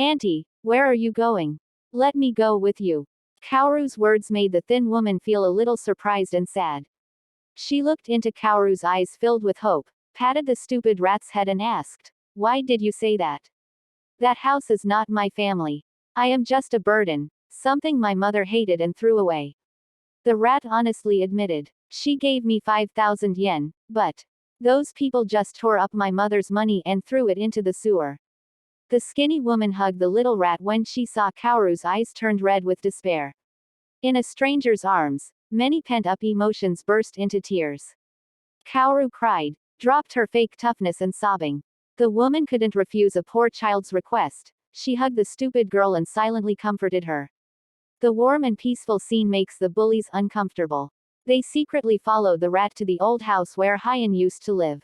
Auntie, where are you going? Let me go with you. Kaoru's words made the thin woman feel a little surprised and sad. She looked into Kaoru's eyes filled with hope, patted the stupid rat's head and asked, "Why did you say that? That house is not my family. I am just a burden, something my mother hated and threw away." The rat honestly admitted, "She gave me 5,000 yen, but those people just tore up my mother's money and threw it into the sewer." The skinny woman hugged the little rat when she saw Kaoru's eyes turned red with despair. In a stranger's arms, many pent-up emotions burst into tears. Kaoru cried, dropped her fake toughness and sobbing. The woman couldn't refuse a poor child's request. She hugged the stupid girl and silently comforted her. The warm and peaceful scene makes the bullies uncomfortable. They secretly followed the rat to the old house where Hyan used to live.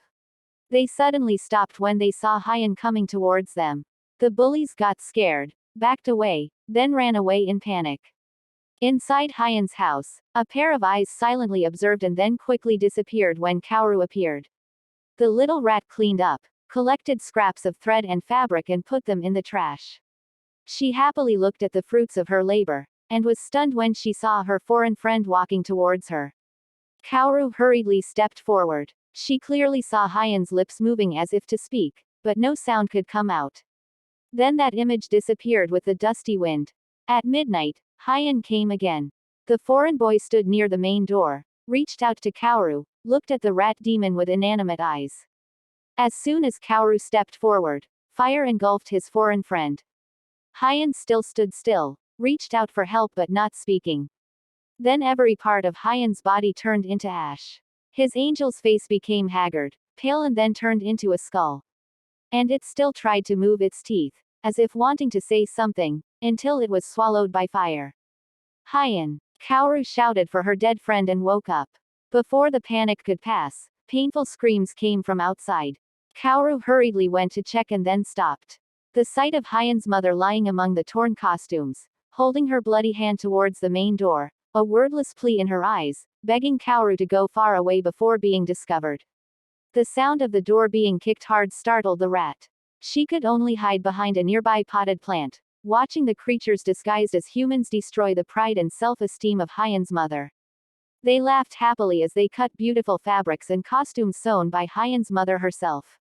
They suddenly stopped when they saw Hyan coming towards them. The bullies got scared, backed away, then ran away in panic. Inside Hyan's house, a pair of eyes silently observed and then quickly disappeared when Kaoru appeared. The little rat cleaned up, collected scraps of thread and fabric and put them in the trash. She happily looked at the fruits of her labor, and was stunned when she saw her foreign friend walking towards her. Kaoru hurriedly stepped forward. She clearly saw Hyan's lips moving as if to speak, but no sound could come out. Then that image disappeared with the dusty wind. At midnight, Hyan came again. The foreign boy stood near the main door, reached out to Kaoru, looked at the rat demon with inanimate eyes. As soon as Kaoru stepped forward, fire engulfed his foreign friend. Hyan still stood still, reached out for help but not speaking. Then every part of Hyan's body turned into ash. His angel's face became haggard, pale and then turned into a skull. And it still tried to move its teeth, as if wanting to say something, until it was swallowed by fire. Hyan! Kaoru shouted for her dead friend and woke up. Before the panic could pass, painful screams came from outside. Kaoru hurriedly went to check and then stopped. The sight of Hyan's mother lying among the torn costumes, holding her bloody hand towards the main door, a wordless plea in her eyes, begging Kaoru to go far away before being discovered. The sound of the door being kicked hard startled the rat. She could only hide behind a nearby potted plant, watching the creatures disguised as humans destroy the pride and self-esteem of Hyan's mother. They laughed happily as they cut beautiful fabrics and costumes sewn by Hyan's mother herself.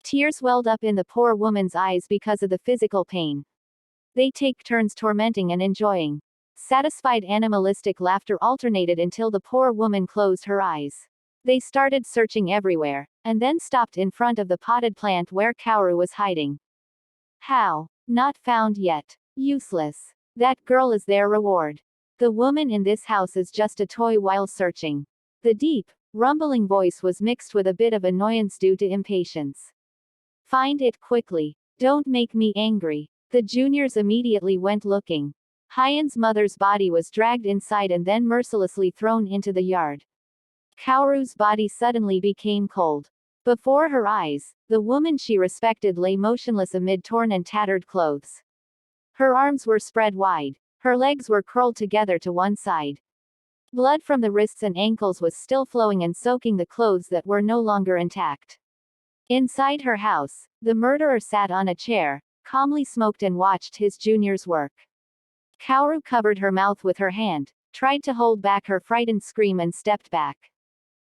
Tears welled up in the poor woman's eyes because of the physical pain. They take turns tormenting and enjoying. Satisfied animalistic laughter alternated until the poor woman closed her eyes. They started searching everywhere, and then stopped in front of the potted plant where Kaoru was hiding. How? Not found yet. Useless. That girl is their reward. The woman in this house is just a toy while searching. The deep, rumbling voice was mixed with a bit of annoyance due to impatience. Find it quickly. Don't make me angry. The juniors immediately went looking. Hyan's mother's body was dragged inside and then mercilessly thrown into the yard. Kaoru's body suddenly became cold. Before her eyes, the woman she respected lay motionless amid torn and tattered clothes. Her arms were spread wide. Her legs were curled together to one side. Blood from the wrists and ankles was still flowing and soaking the clothes that were no longer intact. Inside her house, the murderer sat on a chair, calmly smoked and watched his juniors work. Kaoru covered her mouth with her hand, tried to hold back her frightened scream and stepped back.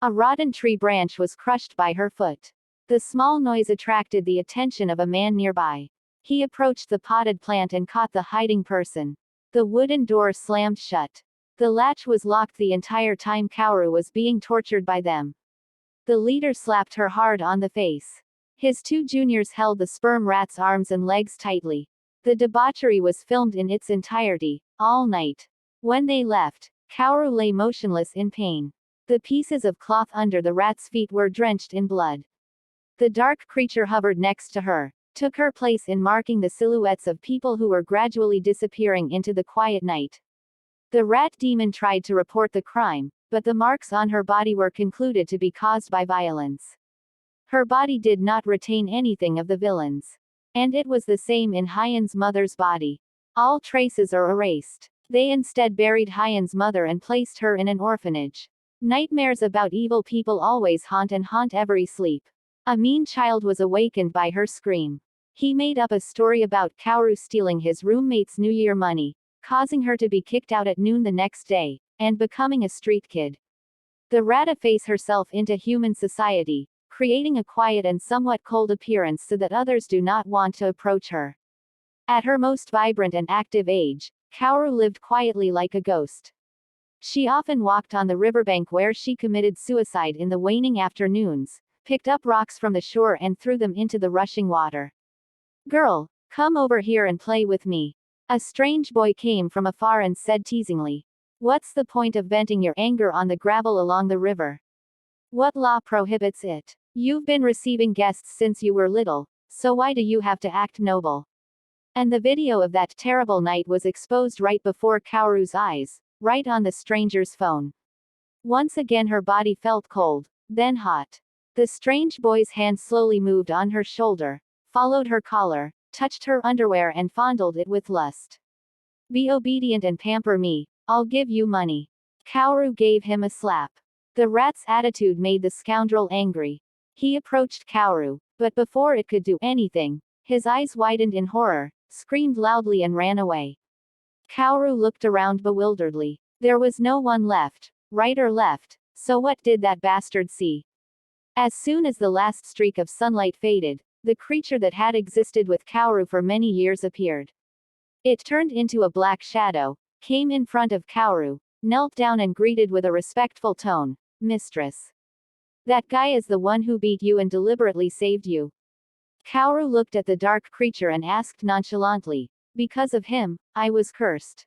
A rotten tree branch was crushed by her foot. The small noise attracted the attention of a man nearby. He approached the potted plant and caught the hiding person. The wooden door slammed shut. The latch was locked the entire time Kaoru was being tortured by them. The leader slapped her hard on the face. His two juniors held the sperm rat's arms and legs tightly. The debauchery was filmed in its entirety, all night. When they left, Kaoru lay motionless in pain. The pieces of cloth under the rat's feet were drenched in blood. The dark creature hovered next to her, took her place in marking the silhouettes of people who were gradually disappearing into the quiet night. The rat demon tried to report the crime, but the marks on her body were concluded to be caused by violence. Her body did not retain anything of the villains. And it was the same in Hyan's mother's body. All traces are erased. They instead buried Hyan's mother and placed her in an orphanage. Nightmares about evil people always haunt every sleep. A mean child was awakened by her scream. He made up a story about Kaoru stealing his roommate's New Year money, causing her to be kicked out at noon the next day, and becoming a street kid. The rat effaced herself into human society, creating a quiet and somewhat cold appearance so that others do not want to approach her. At her most vibrant and active age, Kaoru lived quietly like a ghost. She often walked on the riverbank where she committed suicide in the waning afternoons, picked up rocks from the shore and threw them into the rushing water. "Girl, come over here and play with me." A strange boy came from afar and said teasingly. "What's the point of venting your anger on the gravel along the river? What law prohibits it? You've been receiving guests since you were little, so why do you have to act noble?" And the video of that terrible night was exposed right before Kaoru's eyes, right on the stranger's phone. Once again her body felt cold, then hot. The strange boy's hand slowly moved on her shoulder, followed her collar, touched her underwear and fondled it with lust. "Be obedient and pamper me, I'll give you money." Kaoru gave him a slap. The rat's attitude made the scoundrel angry. He approached Kaoru, but before it could do anything, his eyes widened in horror, screamed loudly and ran away. Kaoru looked around bewilderedly. There was no one left, right or left, so what did that bastard see? As soon as the last streak of sunlight faded, the creature that had existed with Kaoru for many years appeared. It turned into a black shadow, came in front of Kaoru, knelt down and greeted with a respectful tone, "Mistress. That guy is the one who beat you and deliberately saved you." Kaoru looked at the dark creature and asked nonchalantly, "Because of him, I was cursed."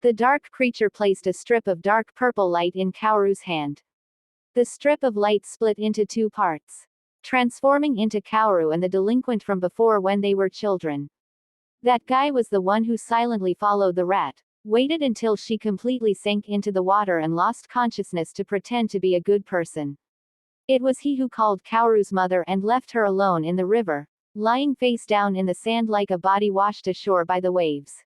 The dark creature placed a strip of dark purple light in Kaoru's hand. The strip of light split into two parts, transforming into Kaoru and the delinquent from before when they were children. That guy was the one who silently followed the rat, waited until she completely sank into the water and lost consciousness to pretend to be a good person. It was he who called Kaoru's mother and left her alone in the river, lying face down in the sand like a body washed ashore by the waves.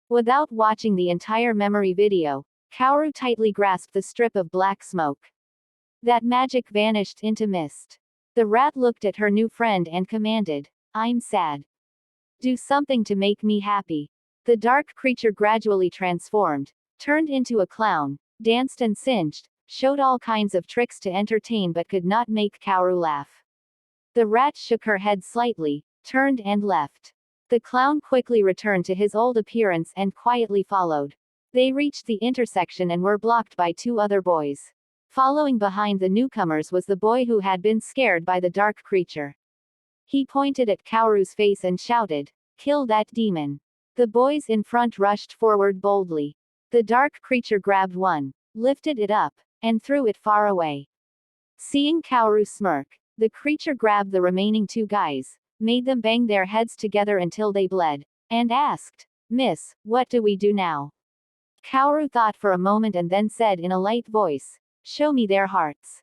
Without watching the entire memory video, Kaoru tightly grasped the strip of black smoke. That magic vanished into mist. The rat looked at her new friend and commanded, "I'm sad. Do something to make me happy." The dark creature gradually transformed, turned into a clown, danced and singed, showed all kinds of tricks to entertain but could not make Kaoru laugh. The rat shook her head slightly, turned and left. The clown quickly returned to his old appearance and quietly followed. They reached the intersection and were blocked by two other boys. Following behind the newcomers was the boy who had been scared by the dark creature. He pointed at Kaoru's face and shouted, "Kill that demon." The boys in front rushed forward boldly. The dark creature grabbed one, lifted it up, and threw it far away. Seeing Kaoru smirk, the creature grabbed the remaining two guys, made them bang their heads together until they bled, and asked, "Miss, what do we do now?" Kaoru thought for a moment and then said in a light voice, "Show me their hearts.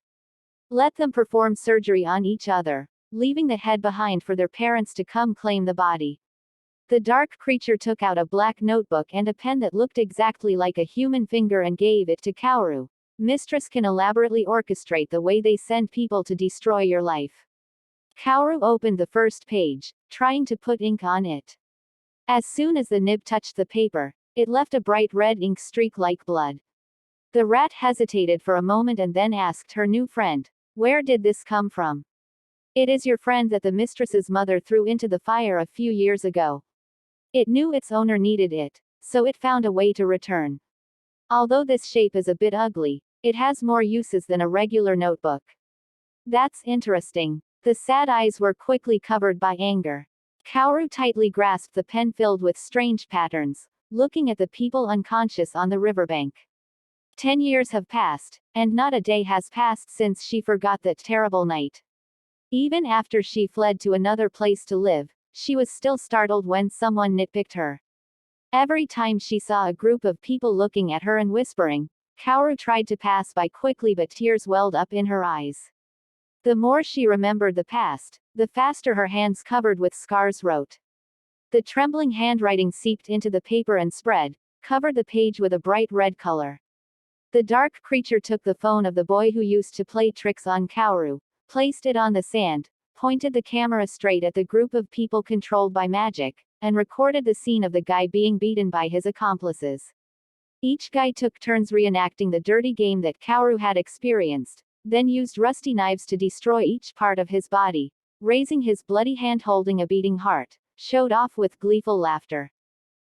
Let them perform surgery on each other, leaving the head behind for their parents to come claim the body." The dark creature took out a black notebook and a pen that looked exactly like a human finger and gave it to Kaoru. "Mistress can elaborately orchestrate the way they send people to destroy your life." Kaoru opened the first page, trying to put ink on it. As soon as the nib touched the paper, it left a bright red ink streak like blood. The rat hesitated for a moment and then asked her new friend, "Where did this come from?" "It is your friend that the mistress's mother threw into the fire a few years ago. It knew its owner needed it, so it found a way to return. Although this shape is a bit ugly, it has more uses than a regular notebook." "That's interesting." The sad eyes were quickly covered by anger. Kaoru tightly grasped the pen filled with strange patterns, looking at the people unconscious on the riverbank. 10 years have passed, and not a day has passed since she forgot that terrible night. Even after she fled to another place to live, she was still startled when someone nitpicked her. Every time she saw a group of people looking at her and whispering, Kaoru tried to pass by quickly but tears welled up in her eyes. The more she remembered the past, the faster her hands covered with scars wrote. The trembling handwriting seeped into the paper and spread, covered the page with a bright red color. The dark creature took the phone of the boy who used to play tricks on Kaoru, placed it on the sand, pointed the camera straight at the group of people controlled by magic, and recorded the scene of the guy being beaten by his accomplices. Each guy took turns reenacting the dirty game that Kaoru had experienced, then used rusty knives to destroy each part of his body, raising his bloody hand holding a beating heart, showed off with gleeful laughter.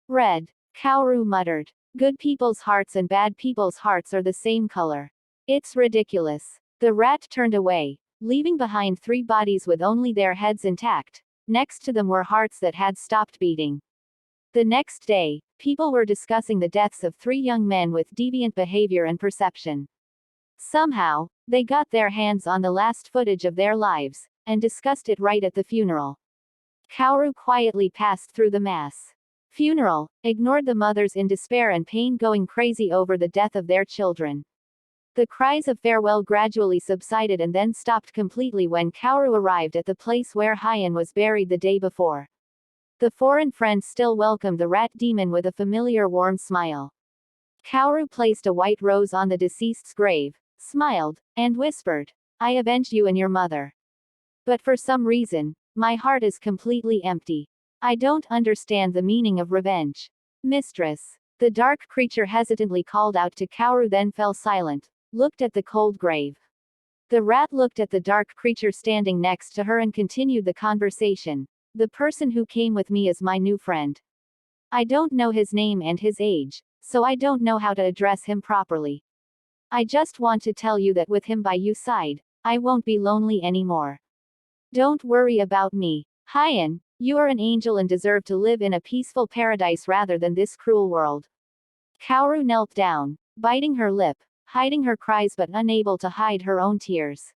Red. Kaoru muttered. Good people's hearts and bad people's hearts are the same color. It's ridiculous. The rat turned away, leaving behind 3 bodies with only their heads intact. Next to them were hearts that had stopped beating. The next day, people were discussing the deaths of 3 young men with deviant behavior and perception. Somehow, they got their hands on the last footage of their lives, and discussed it right at the funeral. Kaoru quietly passed through the mass funeral, ignored the mothers in despair and pain going crazy over the death of their children. The cries of farewell gradually subsided and then stopped completely when Kaoru arrived at the place where Hyan was buried the day before. The foreign friend still welcomed the rat demon with a familiar warm smile. Kaoru placed a white rose on the deceased's grave, smiled, and whispered, "I avenged you and your mother. But for some reason, my heart is completely empty. I don't understand the meaning of revenge. Mistress." The dark creature hesitantly called out to Kaoru, then fell silent, looked at the cold grave. The rat looked at the dark creature standing next to her and continued the conversation. "The person who came with me is my new friend. I don't know his name and his age, so I don't know how to address him properly. I just want to tell you that with him by your side, I won't be lonely anymore. Don't worry about me. Hyan, you are an angel and deserve to live in a peaceful paradise rather than this cruel world." Kaoru knelt down, biting her lip, hiding her cries but unable to hide her own tears.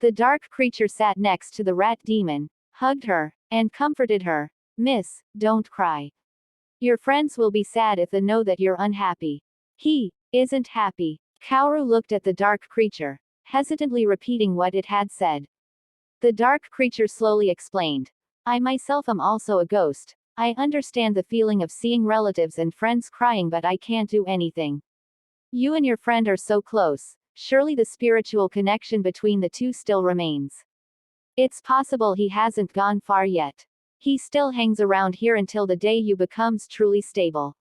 The dark creature sat next to the rat demon, hugged her, and comforted her. "Miss, don't cry. Your friends will be sad if they know that you're unhappy." "He isn't happy." Kaoru looked at the dark creature, hesitantly repeating what it had said. The dark creature slowly explained. "I myself am also a ghost. I understand the feeling of seeing relatives and friends crying, but I can't do anything. You and your friend are so close, surely the spiritual connection between the two still remains. It's possible he hasn't gone far yet. He still hangs around here until the day you becomes truly stable.